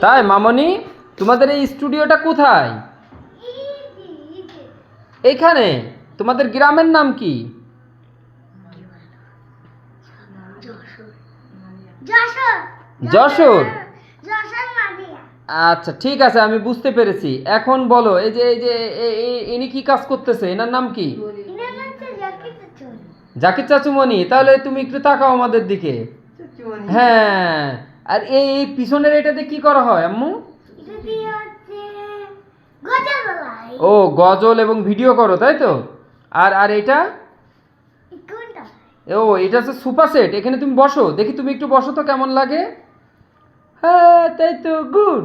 তাই মামনি, তোমাদের এই স্টুডিওটা কোথায়? এইখানে। তোমাদের গ্রামের নাম কি? যশোর। আচ্ছা ঠিক আছে, আমি বুঝতে পেরেছি। এখন বলো, এই যে ইনি কি কাজ করতেছে, এনার নাম কি? জাকির চাচুমণি। তাহলে তুমি একটু তাকাও আমাদের দিকে। হ্যাঁ। আর এই পিছনের এটাতে কি করা হয় আম্মু? ও, গজল এবং ভিডিও করো, তাই তো? আর আর এটা? ও, এটা হচ্ছে সোফা সেট। এখানে তুমি বসো, দেখি তুমি একটু বসো তো, কেমন লাগে। হ্যাঁ তাই তো, গুড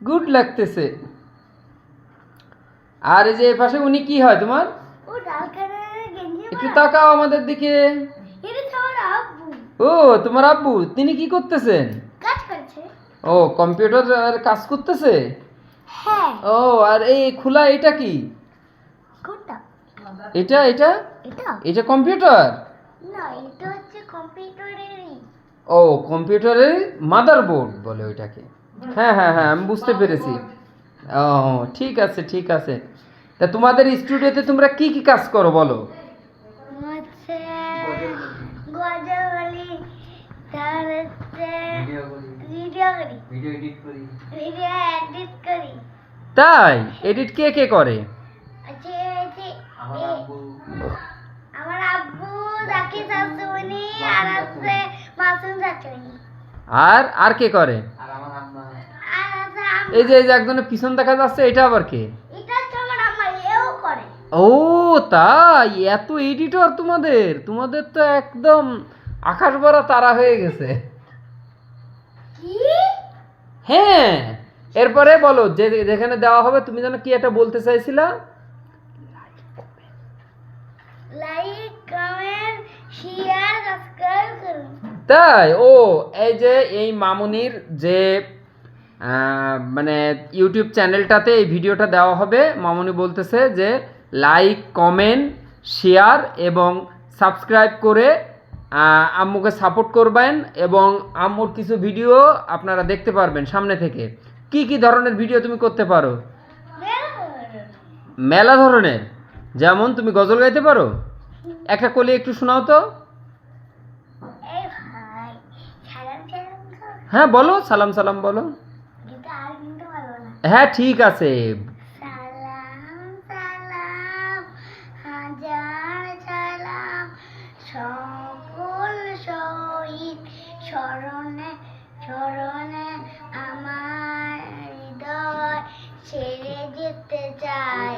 গুড লাগতেছে। আর এই যে পাশে উনি কি হয় তোমার? একটু তাকাও আমাদের দিকে। ও, তোমার আব্বু। তিনি কি করতেছেন? ও, কম্পিউটার কাজ করতেছে। ও, আর এই খোলা এটা কি? এটা এটা এটা কম্পিউটার? ও, কম্পিউটারের মাদারবোর্ড বলে ওইটাকে। হ্যাঁ হ্যাঁ হ্যাঁ, আমি বুঝতে পেরেছি। ও, ঠিক আছে ঠিক আছে। তা তোমাদের স্টুডিওতে তোমরা কি কি কাজ করো বলো? তাই? এডিট কে কে করে? আর আর কে করে? এই যে একজনের পিছন দেখা যাচ্ছে, এটা আবার কে? ও তাই, এত এডিটর তোমাদের? তোমাদের তো একদম আকাশ ভরা তারা হয়ে গেছে। হ্যাঁ। এরপরে বলো, যে যেখানে দেওয়া হবে, তুমি যেন কি একটা বলতে চাইছিলা? তাই? ও, এই যে এই মামুনির যে মানে ইউটিউব চ্যানেলটাতে এই ভিডিওটা দেওয়া হবে, মামুনি বলতেছে যে লাইক, কমেন্ট, শেয়ার এবং সাবস্ক্রাইব করে আম্মুকে সাপোর্ট করবেন, এবং আম্মুর কিছু ভিডিও আপনারা দেখতে পারবেন সামনে থেকে। কি কি ধরনের ভিডিও তুমি করতে পারো? মেলা ধরনের। যেমন তুমি গজল গাইতে পারো? একটা কলি একটু শোনাও তো। হ্যাঁ বলো, সালাম সালাম বলো। হ্যাঁ ঠিক আছে। সকল শহীদ স্মরণে স্মরণে আমার হৃদয় ছেড়ে যেতে চায়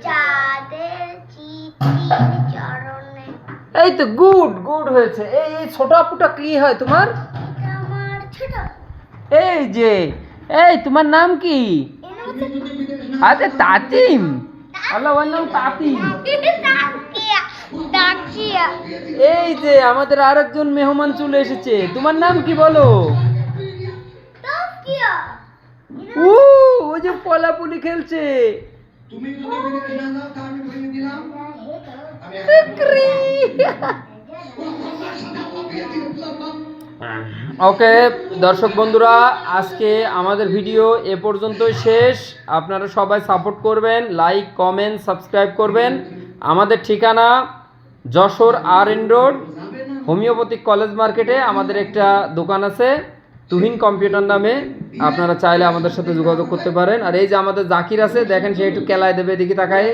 চাঁদের চিঠির চরণে। এই তো, গুড গুড হয়েছে। এই ছোট আপুটা কি হয় তোমার? আমার ছোট। এই যে, এই তোমার নাম কি? আরে তাতিম। আল্লাহ, ওর নাম তাতিম। এই যে আমাদের আরেকজন মেহমান চলে এসেছে, তোমার নাম কি বলো? ও, ওই যে পলাপুলি খেলছে। ওকে দর্শক বন্ধুরা, আজকে আমাদের ভিডিও এ পর্যন্তই শেষ। আপনারা সবাই সাপোর্ট করবেন, লাইক, কমেন্ট, সাবস্ক্রাইব করবেন। আমাদের ঠিকানা যশোর আর.এন. রোড, হোমিওপ্যাথিক কলেজ মার্কেটে আমাদের একটা দোকান আছে, তুহিন কম্পিউটার নামে। আপনারা চাইলে আমাদের সাথে যোগাযোগ করতে পারেন। আর এই যে আমাদের জাকির আছে, দেখেন সে একটু কেলায় দেবে, এদিকে তাকায়।